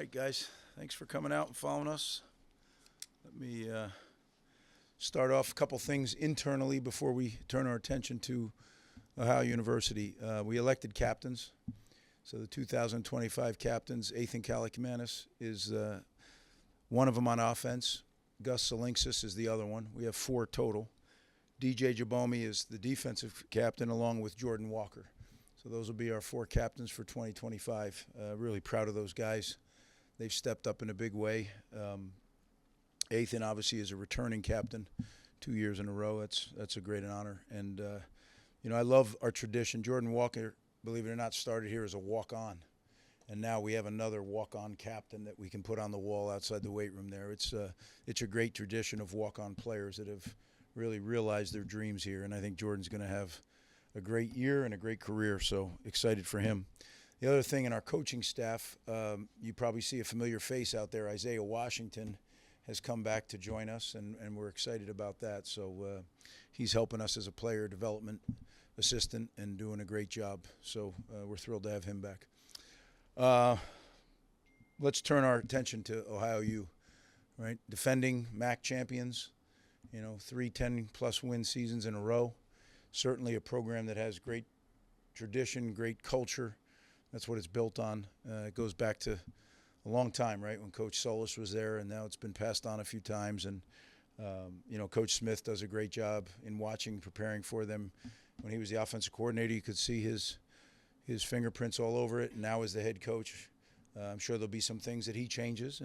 right, guys. Thanks for coming out and following us. Let me start off a couple things internally before we turn our attention to Ohio University. We elected captains. So the 2025 captains, Ethan Kalakmanis is one of them on offense. Gus Salinksis is the other one. We have 4 total. DJ Jabomi is the defensive captain along with Jordan Walker. So those will be our 4 captains for 2025. Really proud of those guys. They've stepped up in a big way. Ethan obviously is a returning captain 2 years in a row. That's a great honor. And, I love our tradition. Jordan Walker, believe it or not, started here as a walk-on. And now we have another walk-on captain that we can put on the wall outside the weight room there. It's a great tradition of walk-on players that have really realized their dreams here. And I think Jordan's going to have a great year and a great career, so excited for him. The other thing in our coaching staff, you probably see a familiar face out there. Isaiah Washington has come back to join us, and we're excited about that. So he's helping us as a player development assistant and doing a great job. So we're thrilled to have him back. Let's turn our attention to Ohio U, right? Defending MAC champions, 3 10-plus win seasons in a row. Certainly a program that has great tradition, great culture. That's what it's built on. It goes back to a long time, right, when Coach Solis was there, and now it's been passed on a few times. And, Coach Smith does a great job in watching, preparing for them. When he was the offensive coordinator, you could see his fingerprints all over it. And now as the head coach, I'm sure there'll be some things that he changes.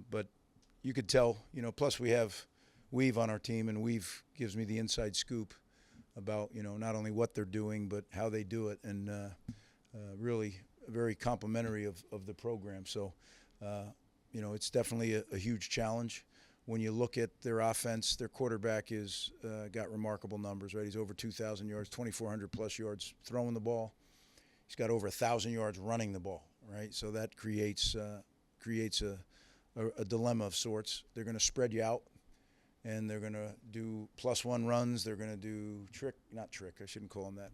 But you could tell, plus we have Weave on our team, and Weave gives me the inside scoop about, not only what they're doing, but how they do it. And really very complimentary of the program. So, it's definitely a huge challenge. When you look at their offense, their quarterback is got remarkable numbers, right? He's over 2,000 yards, 2,400-plus yards throwing the ball. He's got over 1,000 yards running the ball, right? So that creates a dilemma of sorts. They're going to spread you out, and they're going to do +1 runs. They're going to do I shouldn't call them that.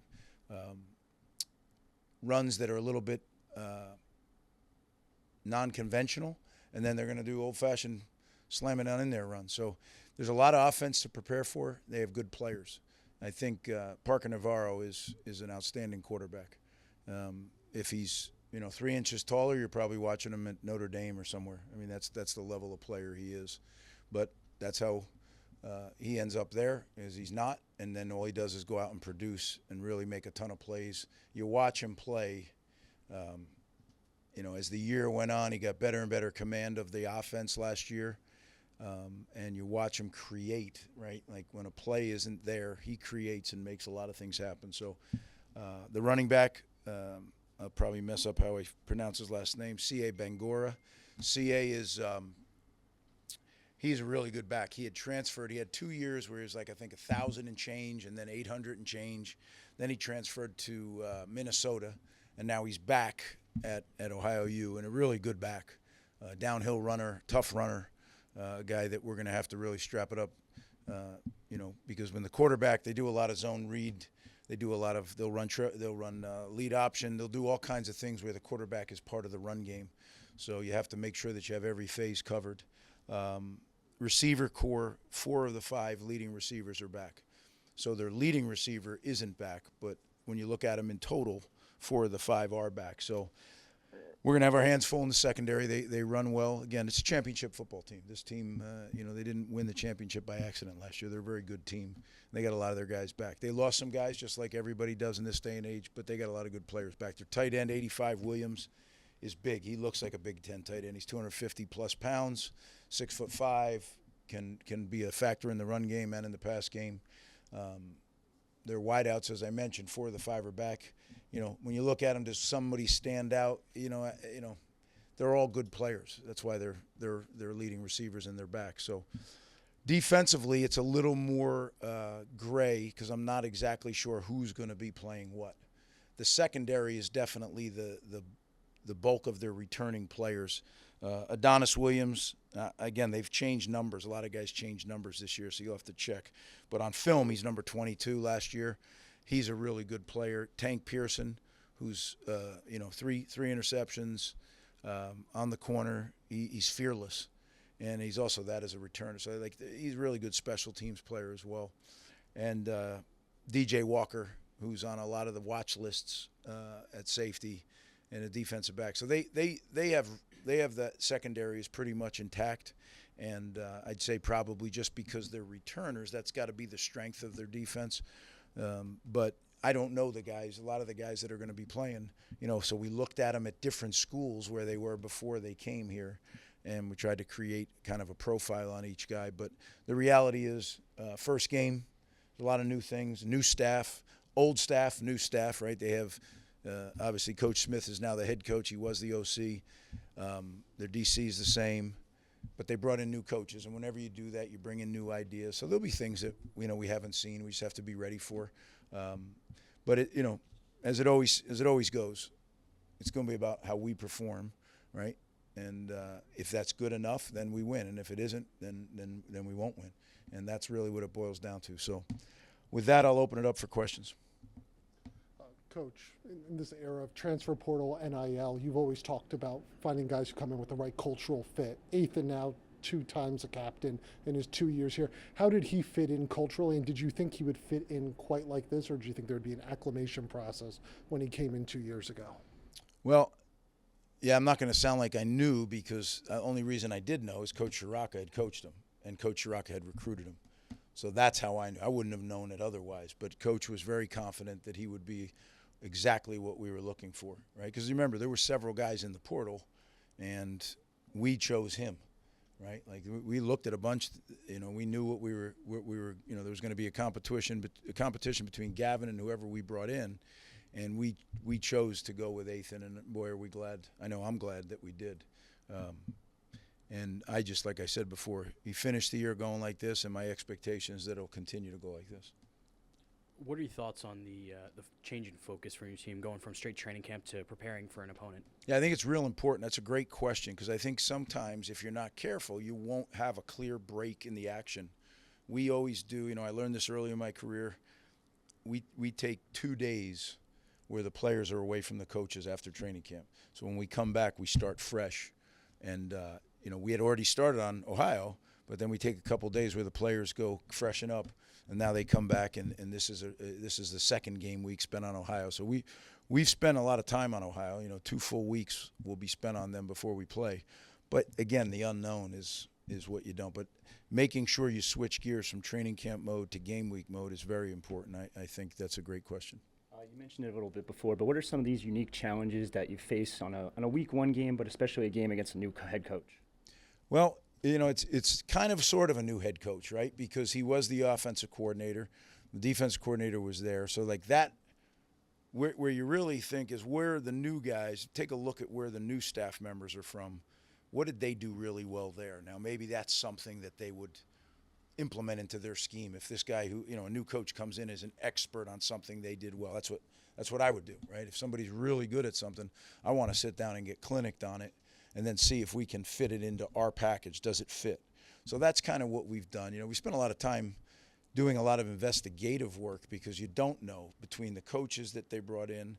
Runs that are a little bit non-conventional, and then they're going to do old-fashioned slamming on in there runs. So there's a lot of offense to prepare for. They have good players. I think Parker Navarro is an outstanding quarterback. If he's 3 inches taller, you're probably watching him at Notre Dame or somewhere. I mean, that's the level of player he is. But that's how he ends up there, is he's not, and then all he does is go out and produce and really make a ton of plays. You watch him play, as the year went on, he got better and better command of the offense last year, and you watch him create, right? Like when a play isn't there, he creates and makes a lot of things happen. So the running back, I'll probably mess up how I pronounce his last name, C.A. Bangura. C.A. is he's a really good back. He had transferred. He had 2 years where he was like, I think, 1,000 and change, and then 800 and change. Then he transferred to Minnesota, and now he's back at Ohio U, and a really good back. Downhill runner, tough runner, a guy that we're going to have to really strap it up, because when the quarterback, they do a lot of zone read. They'll run lead option. They'll do all kinds of things where the quarterback is part of the run game. So you have to make sure that you have every phase covered. Receiver core, 4 of the 5 leading receivers are back. So their leading receiver isn't back, but when you look at them in total, 4 of the 5 are back. So we're going to have our hands full in the secondary. They run well. Again, it's a championship football team. This team, they didn't win the championship by accident last year. They're a very good team. They got a lot of their guys back. They lost some guys just like everybody does in this day and age, but they got a lot of good players back. Their tight end, 85 Williams, is big. He looks like a Big Ten tight end. He's 250-plus pounds, 6'5", can be a factor in the run game and in the pass game. Their wideouts, as I mentioned, 4 of the 5 are back. When you look at them, does somebody stand out? They're all good players. That's why they're leading receivers and they're back. So defensively, it's a little more gray because I'm not exactly sure who's going to be playing what. The secondary is definitely the bulk of their returning players. Adonis Williams, again, they've changed numbers. A lot of guys changed numbers this year, so you'll have to check. But on film, he's number 22 last year. He's a really good player. Tank Pearson, who's 3 interceptions, on the corner. He's fearless, and he's also that as a returner. So he's a really good special teams player as well. And DJ Walker, who's on a lot of the watch lists at safety and a defensive back. So they have that secondary is pretty much intact. And I'd say probably just because they're returners, that's got to be the strength of their defense. But I don't know the guys, a lot of the guys that are going to be playing, so we looked at them at different schools where they were before they came here, and we tried to create kind of a profile on each guy. But the reality is, first game, a lot of new things, new staff, old staff, new staff, right? They have, obviously, Coach Smith is now the head coach. He was the OC. Their DC is the same. But they brought in new coaches, and whenever you do that, you bring in new ideas. So there'll be things that we haven't seen. We just have to be ready for. But as it always goes, it's going to be about how we perform, right? And if that's good enough, then we win. And if it isn't, then we won't win. And that's really what it boils down to. So, with that, I'll open it up for questions. Coach, in this era of transfer portal, NIL, you've always talked about finding guys who come in with the right cultural fit. Ethan now 2 times a captain in his 2 years here. How did he fit in culturally, and did you think he would fit in quite like this, or did you think there would be an acclimation process when he came in 2 years ago? Well, yeah, I'm not going to sound like I knew, because the only reason I did know is Coach Shiraka had coached him, and Coach Shiraka had recruited him. So that's how I knew. I wouldn't have known it otherwise. But Coach was very confident that he would be exactly what we were looking for, right? Because remember, there were several guys in the portal, and we chose him, right? Like we looked at a bunch, we knew what we were. There was going to be a competition between Gavin and whoever we brought in, and we chose to go with Ethan. And boy, are we glad! I know I'm glad that we did. And I just, like I said before, he finished the year going like this, and my expectation is that it'll continue to go like this. What are your thoughts on the change in focus for your team, going from straight training camp to preparing for an opponent? Yeah, I think it's real important. That's a great question, because I think sometimes if you're not careful, you won't have a clear break in the action. We always do. I learned this early in my career. We take 2 days where the players are away from the coaches after training camp. So when we come back, we start fresh. And, we had already started on Ohio, but then we take a couple days where the players go freshen up. And now they come back, and this is the second game week spent on Ohio. So we've spent a lot of time on Ohio. 2 full weeks will be spent on them before we play. But again, the unknown is what you don't. But making sure you switch gears from training camp mode to game week mode is very important. I think that's a great question. You mentioned it a little bit before, but what are some of these unique challenges that you face on a week 1 game, but especially a game against a new head coach? Well, it's kind of sort of a new head coach, right? Because he was the offensive coordinator. The defensive coordinator was there. So like that, where you really think is where the new guys, take a look at where the new staff members are from. What did they do really well there? Now, maybe that's something that they would implement into their scheme. If this guy who, a new coach comes in as an expert on something they did well, that's what I would do, right? If somebody's really good at something, I want to sit down and get clinicked on it, and then see if we can fit it into our package. Does it fit? So that's kind of what we've done. We spent a lot of time doing a lot of investigative work, because you don't know between the coaches that they brought in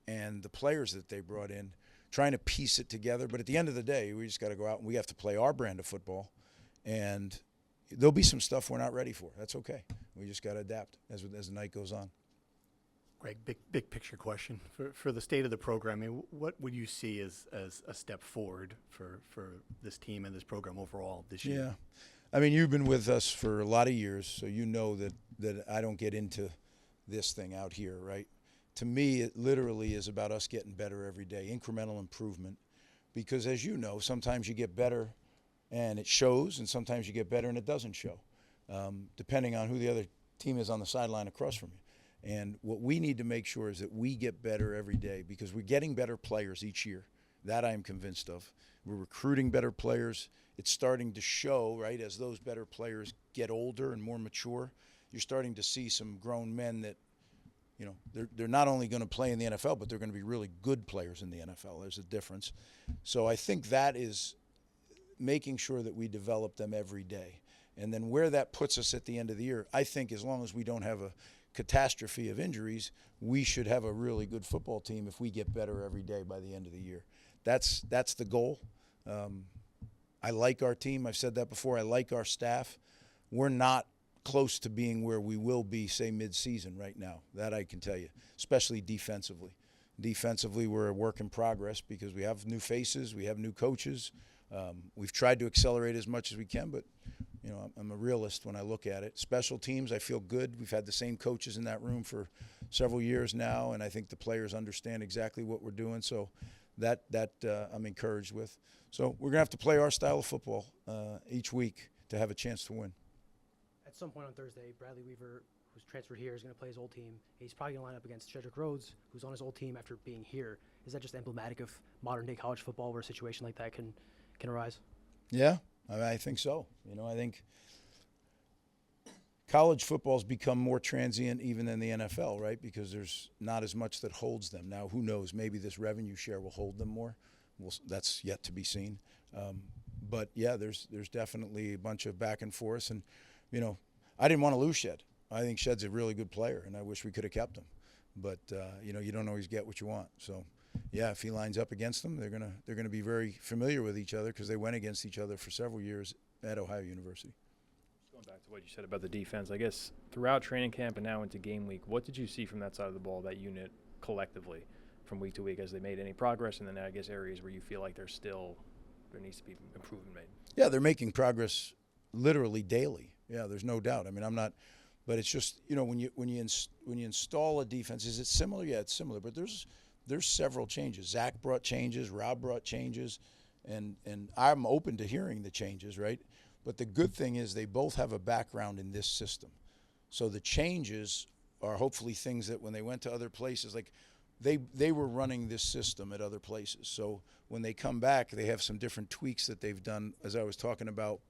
and the players that they brought in, trying to piece it together. But at the end of the day, we just got to go out and we have to play our brand of football. And there'll be some stuff we're not ready for. That's okay. We just got to adapt as the night goes on. Greg, big picture question. For the state of the programming, what would you see as a step forward for this team and this program overall this year? Yeah. I mean, you've been with us for a lot of years, so you know that I don't get into this thing out here, right? To me, it literally is about us getting better every day, incremental improvement. Because as you know, sometimes you get better and it shows, and sometimes you get better and it doesn't show, depending on who the other team is on the sideline across from you. And what we need to make sure is that we get better every day, because we're getting better players each year. That I am convinced of. We're recruiting better players. It's starting to show, right, as those better players get older and more mature, you're starting to see some grown men that, they're not only going to play in the NFL, but they're going to be really good players in the NFL. There's a difference. So I think that is making sure that we develop them every day. And then where that puts us at the end of the year, I think as long as we don't have a catastrophe of injuries, we should have a really good football team if we get better every day by the end of the year. that's the goal. I like our team. I've said that before. I like our staff. We're not close to being where we will be, say, mid-season right now. That I can tell you, especially defensively. Defensively, we're a work in progress because we have new faces, we have new coaches. We've tried to accelerate as much as we can, but you know, I'm a realist when I look at it. Special teams, I feel good. We've had the same coaches in that room for several years now, and I think the players understand exactly what we're doing. So that I'm encouraged with. So we're gonna have to play our style of football each week to have a chance to win. At some point on Thursday, Bradley Weaver, who's transferred here, is going to play his old team. He's probably going to line up against Shedrick Rhodes, who's on his old team after being here. Is that just emblematic of modern-day college football where a situation like that can arise? Yeah, I think so. You know, I think college football's become more transient even than the NFL, right? Because there's not as much that holds them. Now, who knows? Maybe this revenue share will hold them more. That's yet to be seen. But, yeah, there's definitely a bunch of back and forth. And, you know, I didn't want to lose Shed. I think Shed's a really good player, and I wish we could have kept him. But, you know, you don't always get what you want. So, yeah, if he lines up against them, they're gonna be very familiar with each other because they went against each other for several years at Ohio University. Going back to what you said about the defense, I guess throughout training camp and now into game week, what did you see from that side of the ball, that unit collectively from week to week? As they made any progress, and then I guess areas where you feel like there needs to be improvement made? Yeah, they're making progress literally daily. Yeah, there's no doubt. I mean, but it's just, you know, when you install a defense, is it similar? Yeah, it's similar, but there's several changes. Zach brought changes, Rob brought changes, and I'm open to hearing the changes, right? But the good thing is they both have a background in this system. So the changes are hopefully things that when they went to other places, like they were running this system at other places. So when they come back, they have some different tweaks that they've done, as I was talking about,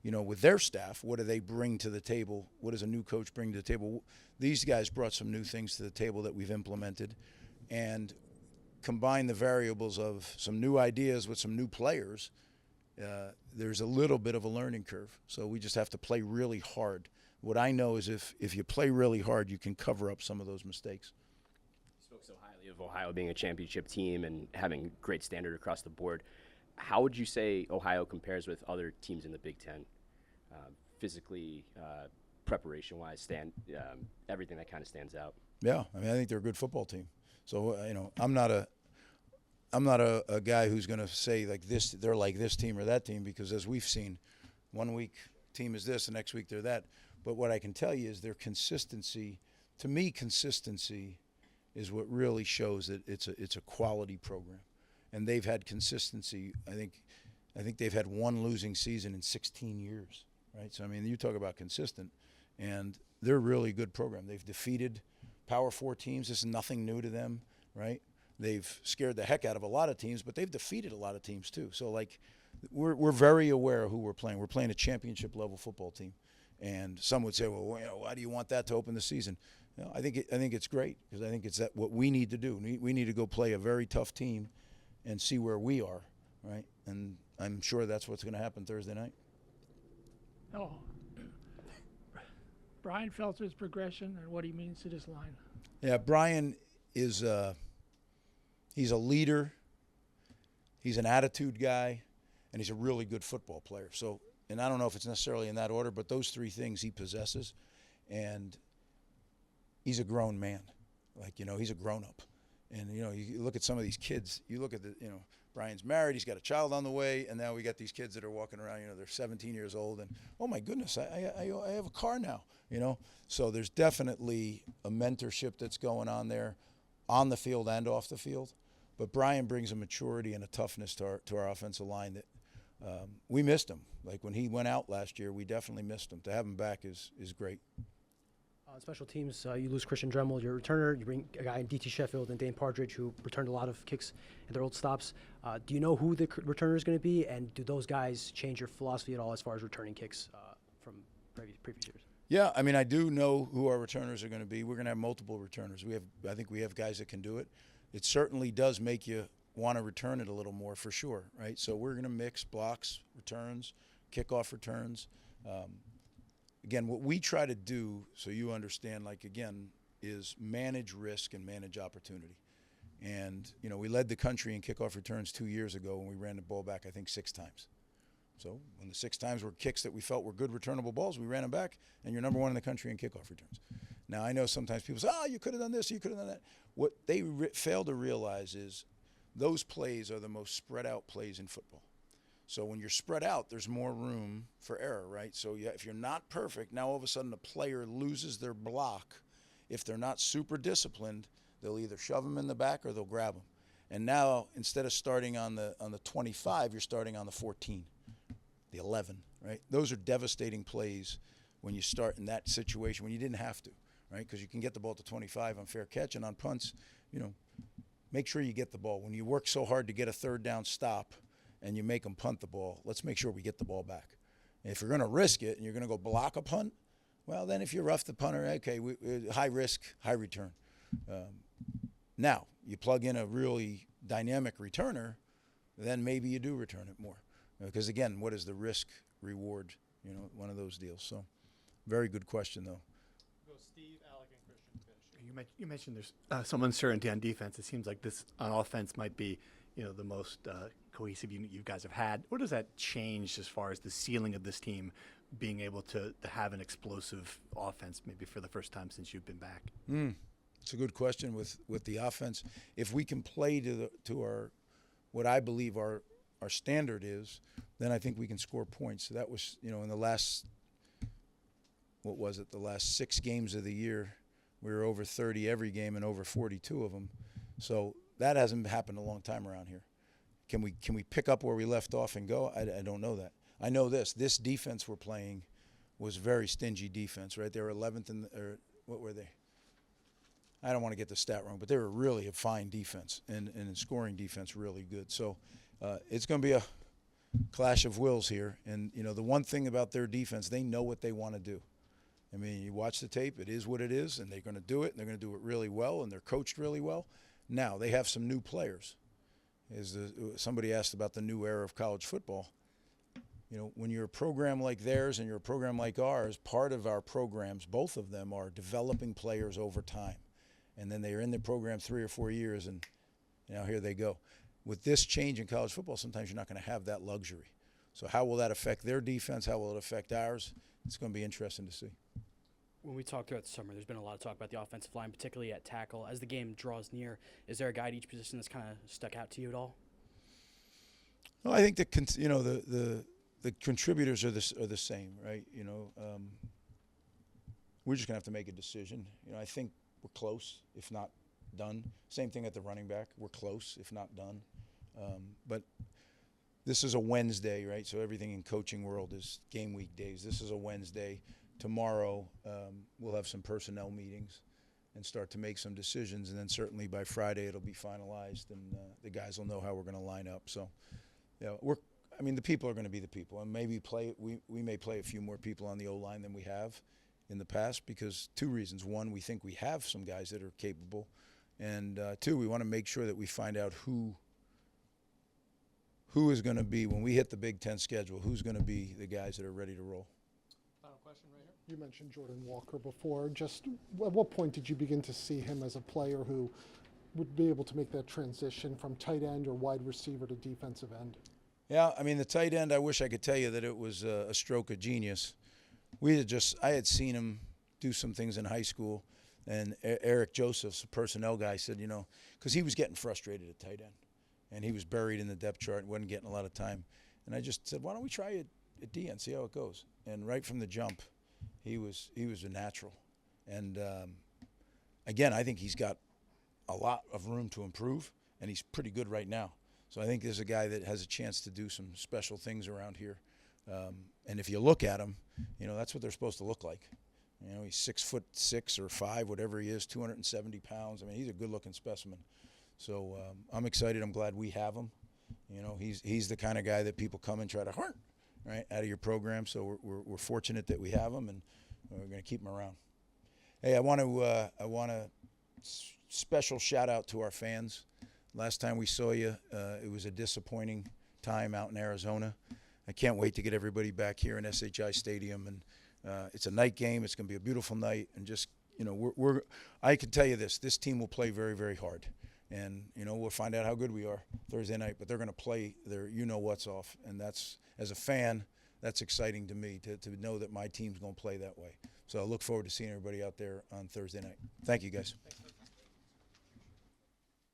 you know, with their staff. What do they bring to the table? What does a new coach bring to the table? These guys brought some new things to the table that we've implemented, and combine the variables of some new ideas with some new players. There's a little bit of a learning curve. So we just have to play really hard. What I know is if you play really hard, you can cover up some of those mistakes. You spoke so highly of Ohio being a championship team and having great standard across the board. How would you say Ohio compares with other teams in the Big Ten? Physically, preparation-wise, everything that kind of stands out. Yeah, I mean, I think they're a good football team. So, you know, I'm not a guy who's going to say like this, they're like this team or that team, because as we've seen, one week team is this, the next week they're that. But what I can tell you is their consistency. To me, consistency is what really shows that it's a quality program, and they've had consistency. I think they've had one losing season in 16 years, right? So I mean, you talk about consistent, and they're a really good program. They've defeated Power 4 teams. This is nothing new to them, right? They've scared the heck out of a lot of teams, but they've defeated a lot of teams too. So like, we're very aware of who we're playing. We're playing a championship level football team, and some would say, well, you know, why do you want that to open the season? You know, I think it's great because I think it's what we need to do. We need to go play a very tough team and see where we are, right? And I'm sure that's what's going to happen Thursday night. Oh, Brian Felter's progression and what he means to this line. Yeah, Brian is he's a leader, he's an attitude guy, and he's a really good football player. So, and I don't know if it's necessarily in that order, but those three things he possesses, and he's a grown man. Like, you know, he's a grown-up. And, you know, you look at some of these kids, you look at Brian's married, he's got a child on the way, and now we got these kids that are walking around, you know, they're 17 years old, and, oh my goodness, I have a car now, you know. So there's definitely a mentorship that's going on there on the field and off the field. But Brian brings a maturity and a toughness to our offensive line that we missed him. Like when he went out last year, we definitely missed him. To have him back is great. Special teams, you lose Christian Dremel, your returner. You bring a guy in D.T. Sheffield and Dane Partridge, who returned a lot of kicks at their old stops. Do you know who the returner is going to be, and do those guys change your philosophy at all as far as returning kicks from previous years? Yeah, I mean, I do know who our returners are going to be. We're going to have multiple returners. I think we have guys that can do it. It certainly does make you want to return it a little more, for sure, right? So we're going to mix blocks, returns, kickoff returns. Again, what we try to do, so you understand, like, again, is manage risk and manage opportunity. And, we led the country in kickoff returns 2 years ago, and we ran the ball back, I think, 6 times. So when the 6 times were kicks that we felt were good returnable balls, we ran them back, and you're number 1 in the country in kickoff returns. Now, I know sometimes people say, you could have done this, you could have done that. What they fail to realize is those plays are the most spread out plays in football. So when you're spread out, there's more room for error, right? So if you're not perfect, now all of a sudden the player loses their block. If they're not super disciplined, they'll either shove them in the back or they'll grab them. And now, instead of starting on the 25, you're starting on the 14, the 11, right? Those are devastating plays when you start in that situation when you didn't have to, right? Because you can get the ball to 25 on fair catch, and on punts, make sure you get the ball. When you work so hard to get a third down stop and you make them punt the ball, let's make sure we get the ball back. And if you're going to risk it and you're going to go block a punt, well, then if you rough the punter, okay, high risk, high return. Now, you plug in a really dynamic returner, then maybe you do return it more. Because, again, what is the risk reward, one of those deals. So very good question, though. Go Steve, Alec, and Christian finish. You mentioned there's some uncertainty on defense. It seems like this on offense might be, the most cohesive you guys have had. What does that change as far as the ceiling of this team being able to have an explosive offense maybe for the first time since you've been back? It's a good question with the offense. If we can play to our what I believe our standard is, then I think we can score points. So that was, in the last, the last 6 games of the year, we were over 30 every game and over 42 of them. So that hasn't happened a long time around here. Can we pick up where we left off and go? I don't know that. I know this defense we're playing was very stingy defense, right? They were 11th what were they? I don't want to get the stat wrong, but they were really a fine defense and in scoring defense really good. So it's going to be a clash of wills here. And, the one thing about their defense, they know what they want to do. I mean, you watch the tape, it is what it is, and they're going to do it, and they're going to do it really well, and they're coached really well. Now, they have some new players. Somebody asked about the new era of college football. When you're a program like theirs and you're a program like ours, part of our programs, both of them, are developing players over time. And then they are in the program 3 or 4 years, and here they go. With this change in college football, sometimes you're not going to have that luxury. So how will that affect their defense? How will it affect ours? It's going to be interesting to see. When we talked throughout the summer, there's been a lot of talk about the offensive line, particularly at tackle. As the game draws near, is there a guy at each position that's kind of stuck out to you at all? Well, I think the contributors are the same, right? We're just going to have to make a decision. I think we're close, if not done. Same thing at the running back. We're close, if not done. But this is a Wednesday, right? So everything in coaching world is game week days. This is a Wednesday. Tomorrow we'll have some personnel meetings and start to make some decisions. And then certainly by Friday it'll be finalized, and the guys will know how we're going to line up. So, the people are going to be the people. And maybe we may play a few more people on the O-line than we have in the past because 2 reasons. 1, we think we have some guys that are capable. And 2, we want to make sure that we find out who is going to be, when we hit the Big Ten schedule, who's going to be the guys that are ready to roll. Final question right here. You mentioned Jordan Walker before. Just at what point did you begin to see him as a player who would be able to make that transition from tight end or wide receiver to defensive end? Yeah, the tight end, I wish I could tell you that it was a stroke of genius. I had seen him do some things in high school, and Eric Josephs, a personnel guy, said, because he was getting frustrated at tight end, and he was buried in the depth chart and wasn't getting a lot of time. And I just said, why don't we try it at D and see how it goes? And right from the jump, he was a natural. And again, I think he's got a lot of room to improve, and he's pretty good right now. So I think there's a guy that has a chance to do some special things around here. And if you look at him, that's what they're supposed to look like. He's 6'6" or 5", whatever he is, 270 pounds. He's a good-looking specimen. So I'm excited. I'm glad we have him. He's the kind of guy that people come and try to hurt, right, out of your program. So we're fortunate that we have him, and we're going to keep him around. Hey, I want to special shout out to our fans. Last time we saw you, it was a disappointing time out in Arizona. I can't wait to get everybody back here in SHI Stadium, and it's a night game. It's going to be a beautiful night, and just I can tell you this team will play very, very hard, And, we'll find out how good we are Thursday night. But they're going to play their what's off. And that's, as a fan, that's exciting to me to know that my team's going to play that way. So I look forward to seeing everybody out there on Thursday night. Thank you, guys. Thanks, Coach.